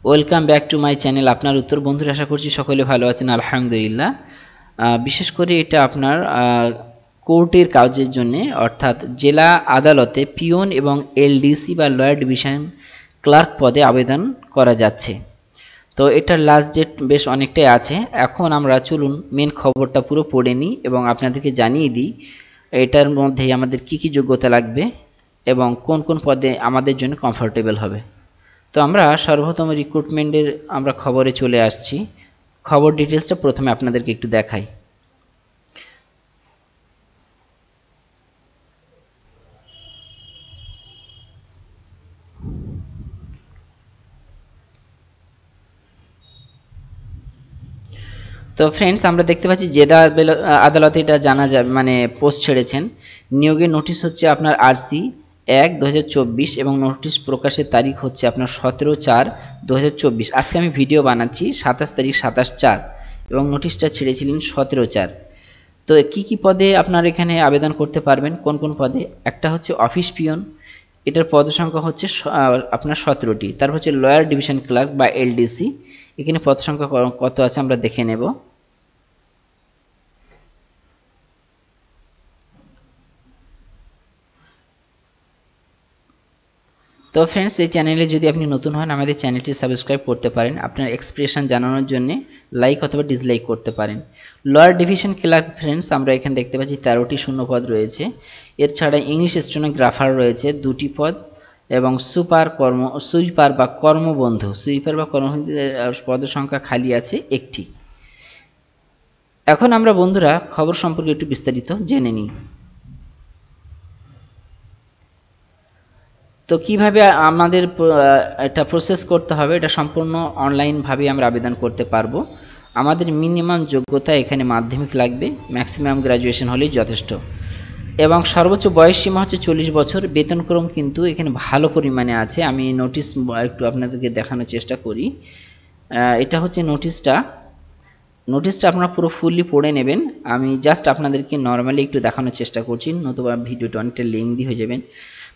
Welcome back to my channel. আপনার উত্তর বন্ধুরা, আশা করছি সকলে ভালো আছেন আলহামদুলিল্লাহ। বিশেষ করে এটা আপনার কোর্টের কাজের জন্য, অর্থাৎ জেলা আদালতে পিওন এবং এলডিসি বা লয়ার ডিভিশন ক্লার্ক পদে আবেদন করা যাচ্ছে। তো এটার লাস্ট ডেট বেশ অনেকটাই আছে। এখন আমরা চলুন মেন খবরটা পুরো পড়ে নিই এবং আপনাদেরকে জানিয়ে দিই এটার মধ্যেই আমাদের কি কি যোগ্যতা লাগবে এবং কোন কোন পদে আমাদের জন্য কমফোর্টেবল হবে। তো আমরা সর্বপ্রথম রিক্রুটমেন্টের আমরা খবরে চলে আসছি। খবর ডিটেলসটা প্রথমে আপনাদেরকে একটু দেখাই। তো ফ্রেন্ডস, আমরা দেখতে পাচ্ছি জেলা আদালতে এটা জানা যাবে, মানে পোস্ট ছেড়েছেন। নিয়োগের নোটিশ হচ্ছে আপনার RC 1/2024 এবং নোটিশ প্রকাশের তারিখ হচ্ছে আপনার 17/4/2024। আজকে আমি ভিডিও বানাচ্ছি 27 তারিখ 27/4 এবং নোটিশটা ছেড়েছিলেন 17/4। তো কি কি পদে আপনার এখানে আবেদন করতে পারবেন, কোন কোন পদে? একটা হচ্ছে অফিস পিয়ন, এটার পদ সংখ্যা হচ্ছে আপনার 17টি। তারপর হচ্ছে লয়ার ডিভিশন ক্লার্ক বা LDC, এখানে পদ সংখ্যা কত আছে আমরা দেখে নেব। তো ফ্রেন্ডস, এই চ্যানেলে যদি আপনি নতুন হন আমাদের চ্যানেলটি সাবস্ক্রাইব করতে পারেন। আপনার এক্সপ্রেশন জানানোর জন্য লাইক অথবা ডিসলাইক করতে পারেন। লোয়ার ডিভিশন ক্লার্ক ফ্রেন্ডস, আমরা এখানে দেখতে পাচ্ছি 13টি শূন্যপদ রয়েছে। এর ছাড়া ইংলিশ স্টেনোগ্রাফার রয়েছে 2টি পদ এবং সুইপার বা কর্মবন্ধু পদের সংখ্যা খালি আছে 1টি। এখন আমরা বন্ধুরা খবর সম্পর্কে একটু বিস্তারিত জেনে নিই। তো কিভাবে আমাদের এটা প্রসেস করতে হবে, এটা সম্পূর্ণ অনলাইনভাবে আমরা আবেদন করতে পারবো। আমাদের মিনিমাম যোগ্যতা এখানে মাধ্যমিক লাগবে, ম্যাক্সিমাম গ্র্যাজুয়েশন হলেই যথেষ্ট এবং সর্বোচ্চ বয়স সীমা হচ্ছে 40 বছর। বেতনক্রম কিন্তু এখানে ভালো পরিমাণে আছে। আমি নোটিশ একটু আপনাদেরকে দেখানোর চেষ্টা করি। এটা হচ্ছে নোটিশটা আপনারা পুরো ফুললি পড়ে নেবেন। আমি জাস্ট আপনাদেরকে নর্মালি একটু দেখানোর চেষ্টা করছি, নতুবা ভিডিওটা অনেকটা লেংদি হয়ে যাবেন।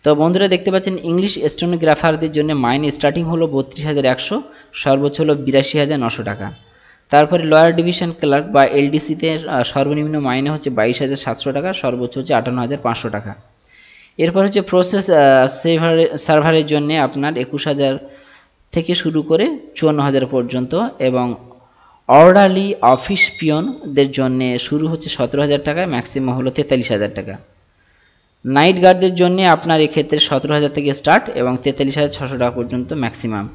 তো বন্ধুরা দেখতে পাচ্ছেন ইংলিশ স্টেনোগ্রাফারদের জন্য মাইনে স্টার্টিং হলো 32,100, সর্বোচ্চ হলো 82,900 টাকা। তারপরে লয়ার ডিভিশন ক্লার্ক বা LDCতে সর্বনিম্ন মাইনে হচ্ছে 22,700 টাকা, সর্বোচ্চ হচ্ছে 58,500 টাকা। এরপর হচ্ছে প্রসেস সার্ভারের জন্য আপনার 21,000 থেকে শুরু করে 54,000 পর্যন্ত এবং অর্ডারলি অফিস পিয়নদের জন্য শুরু হচ্ছে 17,000 টাকা, ম্যাক্সিমাম হলো 43,000 টাকা। নাইট গার্ডদের জন্য আপনার এক্ষেত্রে 17,000 থেকে স্টার্ট এবং 43,600 টাকা পর্যন্ত ম্যাক্সিমাম।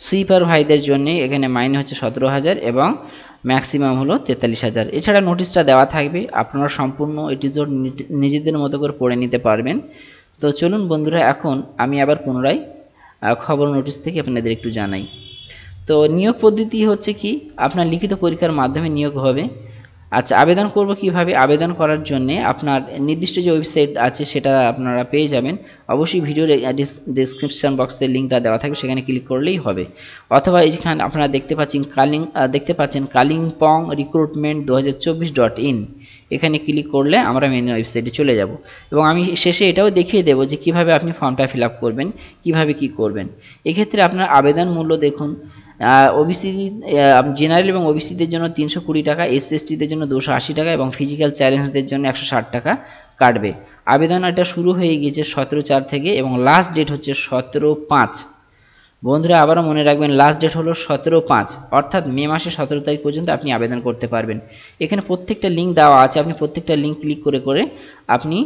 সুইপার ভাইদের জন্য এখানে মাইনে হচ্ছে 17,000 এবং ম্যাক্সিমাম হলো 43,000। এছাড়া নোটিশটা দেওয়া থাকবে, আপনারা সম্পূর্ণ এটিজোড নিজেদের মতো করে পড়ে নিতে পারবেন। তো চলুন বন্ধুরা, এখন আমি আবার পুনরায় খবর নোটিশ থেকে আপনাদের একটু জানাই। তো নিয়োগ পদ্ধতি হচ্ছে কি, আপনার লিখিত পরীক্ষার মাধ্যমে নিয়োগ হবে। আচ্ছা, আবেদন করব কিভাবে? আবেদন করার জন্য আপনার নির্দিষ্ট যে ওয়েবসাইট আছে সেটা আপনারা পেয়ে যাবেন। অবশ্যই ভিডিওর ডেসক্রিপশন বক্সে লিঙ্কটা দেওয়া থাকবে, সেখানে ক্লিক করলেই হবে। অথবা এইখানে আপনারা দেখতে পাচ্ছেন কালিম্পং রিক্রুটমেন্ট 2024.in, এখানে ক্লিক করলে আমরা মেন ওয়েবসাইটে চলে যাব এবং আমি শেষে এটাও দেখিয়ে দেবো যে কিভাবে আপনি ফর্মটা ফিল আপ করবেন, কিভাবে কি করবেন। এক্ষেত্রে আপনার আবেদন মূল্য দেখুন, ওবিসি জেনারেল এবং ওবিসিদের জন্য 320 টাকা, SC/STদের জন্য 280 টাকা এবং ফিজিক্যাল চ্যালেঞ্জদের জন্য 160 টাকা কাটবে। আবেদন এটা শুরু হয়ে গিয়েছে 17/4 থেকে এবং লাস্ট ডেট হচ্ছে 17/5। বন্ধুরা আবারও মনে রাখবেন, লাস্ট ডেট হলো 17/5, অর্থাৎ মে মাসের 17 তারিখ পর্যন্ত আপনি আবেদন করতে পারবেন। এখানে প্রত্যেকটা লিঙ্ক দেওয়া আছে, আপনি প্রত্যেকটা লিঙ্ক ক্লিক করে করে আপনি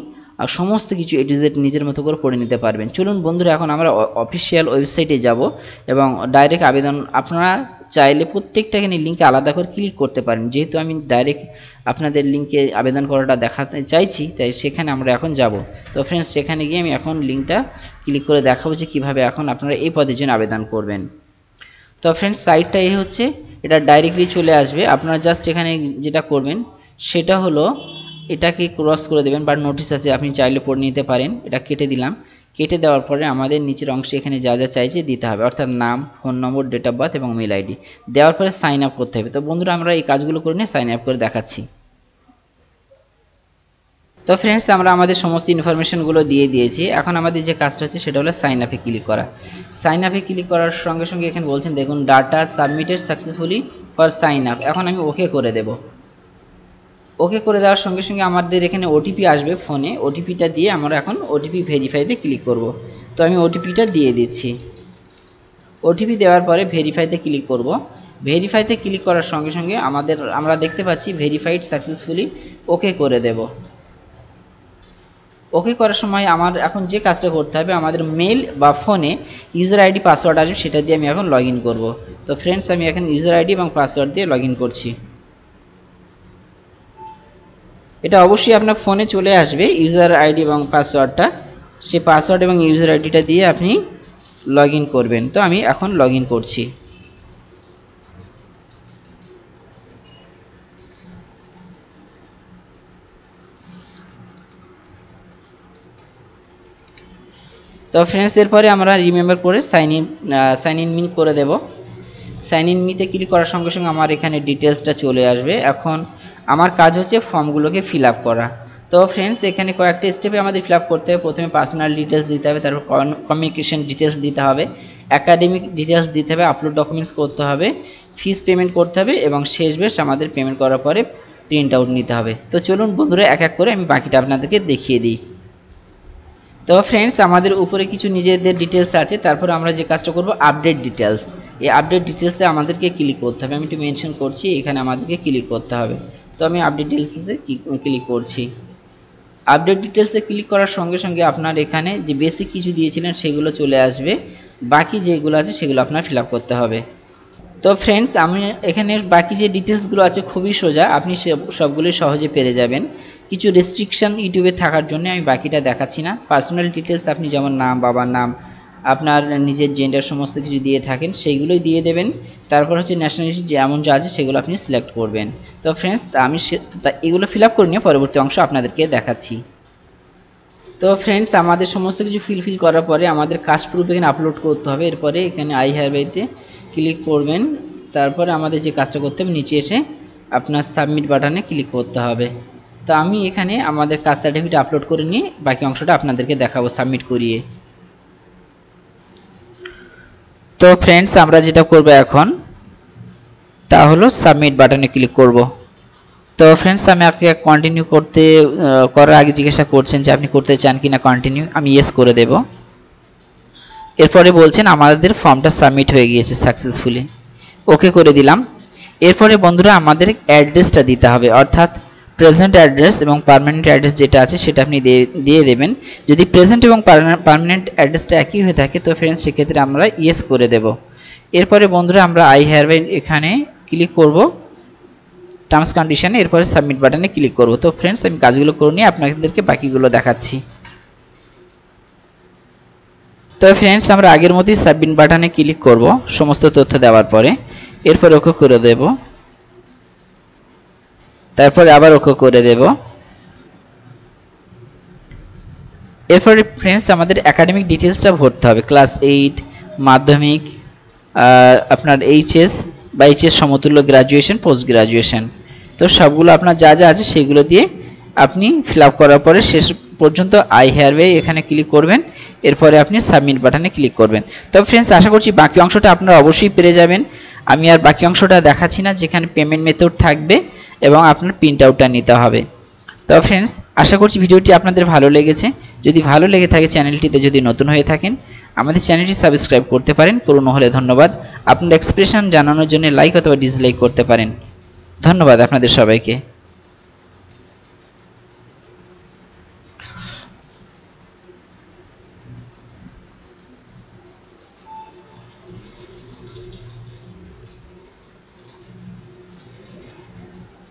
সমস্ত কিছু A to Z নিজের মতো করে পড়ে নিতে পারবেন। চলুন বন্ধুরা, এখন আমরা অফিসিয়াল ওয়েবসাইটে যাব এবং ডাইরেক্ট আবেদন, আপনারা চাইলে প্রত্যেকটা এখানে লিঙ্কে আলাদা করে ক্লিক করতে পারেন। যেহেতু আমি ডাইরেক্ট আপনাদের লিঙ্কে আবেদন করাটা দেখাতে চাইছি, তাই সেখানে আমরা এখন যাব। তো ফ্রেন্ডস, সেখানে গিয়ে আমি এখন লিঙ্কটা ক্লিক করে দেখাবো যে কীভাবে এখন আপনারা এই পদের জন্য আবেদন করবেন। তো ফ্রেন্ডস, সাইটটা এই হচ্ছে, এটা ডাইরেক্টলি চলে আসবে। আপনারা জাস্ট এখানে যেটা করবেন সেটা হলো এটাকে ক্রস করে দেবেন, বা নোটিশ আছে আপনি চাইলে পড়ে নিতে পারেন। এটা কেটে দিলাম। কেটে দেওয়ার পরে আমাদের নিচের অংশে এখানে যা যা চাইছে দিতে হবে, অর্থাৎ নাম, phone number, date of birth এবং মেল আইডি দেওয়ার পরে সাইন আপ করতে হবে। তো বন্ধুরা আমরা এই কাজগুলো করে নিয়ে সাইন আপ করে দেখাচ্ছি। তো ফ্রেন্ডস আমরা আমাদের সমস্ত ইনফরমেশনগুলো দিয়ে দিয়েছি। এখন আমাদের যে কাজটা হচ্ছে সেটা হলো সাইন আপে ক্লিক করা। সাইন আপে ক্লিক করার সঙ্গে সঙ্গে এখানে বলছেন দেখুন data submitted successfully for sign up. এখন আমি ওকে করে দেব। ওকে করে দেওয়ার সঙ্গে সঙ্গে আমাদের এখানে ওটিপি আসবে ফোনে। ওটিপিটা দিয়ে আমরা এখন ওটিপি ভেরিফাইতে ক্লিক করব। তো আমি ওটিপিটা দিয়ে দিচ্ছি। ওটিপি দেওয়ার পরে ভেরিফাইতে ক্লিক করব। ভেরিফাইতে ক্লিক করার সঙ্গে সঙ্গে আমরা দেখতে পাচ্ছি ভেরিফাইড সাকসেসফুলি, ওকে করে দেব। ওকে করার সময় আমার এখন যে কাজটা করতে হবে, আমাদের মেল বা ফোনে ইউজার আইডি পাসওয়ার্ড আসবে, সেটা দিয়ে আমি এখন লগ ইন করবো। তো ফ্রেন্ডস আমি এখন ইউজার আইডি এবং পাসওয়ার্ড দিয়ে লগ ইন করছি। এটা অবশ্যই আপনার ফোনে চলে আসবে ইউজার আইডি এবং পাসওয়ার্ডটা। সে পাসওয়ার্ড এবং ইউজার আইডিটা দিয়ে আপনি লগ ইন করবেন। তো আমি এখন লগ ইন করছি। তো ফ্রেন্ডস এরপরে আমরা রিমেম্বার করে সাইন ইন মি করে দেব। সাইন ইন মিতে ক্লিক করার সঙ্গে সঙ্গে আমার এখানে ডিটেলসটা চলে আসবে। এখন আমার কাজ হচ্ছে ফর্মগুলোকে ফিল আপ করা। তো ফ্রেন্ডস এখানে কয়েকটা স্টেপে আমাদের ফিল আপ করতে হবে। প্রথমে পার্সোনাল ডিটেলস দিতে হবে, তারপর কমিউনিকেশন ডিটেলস দিতে হবে, অ্যাকাডেমিক ডিটেলস দিতে হবে, আপলোড ডকুমেন্টস করতে হবে, ফিস পেমেন্ট করতে হবে এবং শেষ বেশ আমাদের পেমেন্ট করার পরে প্রিন্ট আউট নিতে হবে। তো চলুন বন্ধুরা এক এক করে আমি বাকিটা আপনাদেরকে দেখিয়ে দিই। তো ফ্রেন্ডস আমাদের উপরে কিছু নিজেদের ডিটেলস আছে, তারপর আমরা যে কাজটা করব আপডেট ডিটেলস। এই আপডেট ডিটেলসে আমাদেরকে ক্লিক করতে হবে। আমি একটু মেনশন করছি, এখানে আমাদেরকে ক্লিক করতে হবে। তো আমি আপডেট ডিটেলসে ক্লিক করছি। আপডেট ডিটেলসে ক্লিক করার সঙ্গে সঙ্গে আপনার এখানে যে বেসিক কিছু দিয়েছিলেন সেগুলো চলে আসবে, বাকি যেগুলো আছে সেগুলো আপনার ফিল আপ করতে হবে। তো ফ্রেন্ডস আমি এখানে বাকি যে ডিটেলসগুলো আছে খুবই সোজা, আপনি সবগুলোই সহজে পেরে যাবেন। কিছু রেস্ট্রিকশান ইউটিউবে থাকার জন্য আমি বাকিটা দেখাচ্ছি না। পার্সোনাল ডিটেলস আপনি যেমন নাম, বাবার নাম, আপনার নিজের জেন্ডার সমস্ত কিছু দিয়ে থাকেন সেইগুলোই দিয়ে দেবেন। তারপর হচ্ছে ন্যাশনালিটি যেমন যা আছে সেগুলো আপনি সিলেক্ট করবেন। তো ফ্রেন্ডস আমি এগুলো ফিল আপ করে নিয়ে পরবর্তী অংশ আপনাদেরকে দেখাচ্ছি। তো ফ্রেন্ডস আমাদের সমস্ত কিছু ফিল করার পরে আমাদের কাস্ট প্রুফ এখানে আপলোড করতে হবে। এরপরে এখানে আই হ্যাভ এতে ক্লিক করবেন। তারপরে আমাদের যে কাজটা করতে হবে নিচে এসে আপনার সাবমিট বাটনে ক্লিক করতে হবে। তো আমি এখানে আমাদের কাস্ট সার্টিফিকেট আপলোড করে নিয়ে বাকি অংশটা আপনাদেরকে দেখাবো সাবমিট করিয়ে। তো ফ্রেন্ডস আমরা যেটা করব এখন তা হলো সাবমিট বাটনে ক্লিক করব। তো ফ্রেন্ডস আমি আপনাকে কন্টিনিউ করার আগে জিজ্ঞাসা করছেন যে আপনি করতে চান কি না কন্টিনিউ। আমি ইয়েস করে দেব। এরপরে বলছেন আমাদের ফর্মটা সাবমিট হয়ে গিয়েছে সাকসেসফুলি, ওকে করে দিলাম। এরপরে বন্ধুরা আমাদের অ্যাড্রেসটা দিতে হবে, অর্থাৎ প্রেজেন্ট অ্যাড্রেস এবং পার্মানেন্ট অ্যাড্রেস যেটা আছে সেটা আপনি দিয়ে দেবেন। যদি প্রেজেন্ট এবং পার্মানেন্ট অ্যাড্রেসটা একই হয়ে থাকে তো ফ্রেন্ডস সেক্ষেত্রে আমরা ইয়েস করে দেব। এরপরে বন্ধুরা আমরা আই হ্যাভ এখানে ক্লিক করব টার্মস কন্ডিশনে, এরপরে সাবমিট বাটনে ক্লিক করব। তো ফ্রেন্ডস আমি কাজগুলো করে নিয়ে আপনাদেরকে বাকিগুলো দেখাচ্ছি। তো ফ্রেন্ডস আমরা আগের মতোই সাবমিট বাটনে ক্লিক করব সমস্ত তথ্য দেওয়ার পরে, এরপর ওকে করে দেব, তারপরে আবার ওকে করে দেব। এরপরে ফ্রেন্ডস আমাদের একাডেমিক ডিটেলসটা ভরতে হবে, ক্লাস 8, মাধ্যমিক, আপনার এইচএস বা এইচএস সমতুল্য গ্র্যাজুয়েশন, পোস্ট গ্র্যাজুয়েশন। তো সবগুলো আপনার যা যা আছে সেগুলো দিয়ে আপনি ফিল আপ করার পরে শেষ পর্যন্ত আই হ্যাভ এখানে ক্লিক করবেন। এরপরে আপনি সাবমিট বাটনে ক্লিক করবেন। তো ফ্রেন্ডস আশা করছি বাকি অংশটা আপনারা অবশ্যই পেরে যাবেন। আমি আর বাকি অংশটা দেখাচ্ছি না, যেখানে পেমেন্ট মেথড থাকবে এবং আপনার প্রিন্ট আউটটা নিতে হবে। তো ফ্রেন্ডস আশা করছি ভিডিওটি আপনাদের ভালো লেগেছে। যদি ভালো লেগে থাকে চ্যানেলটিতে যদি নতুন হয়ে থাকেন আমাদের চ্যানেলটি সাবস্ক্রাইব করতে পারেন, পুরনো হলে ধন্যবাদ। আপনার এক্সপ্রেশন জানানোর জন্য লাইক অথবা ডিসলাইক করতে পারেন। ধন্যবাদ আপনাদের সবাইকে।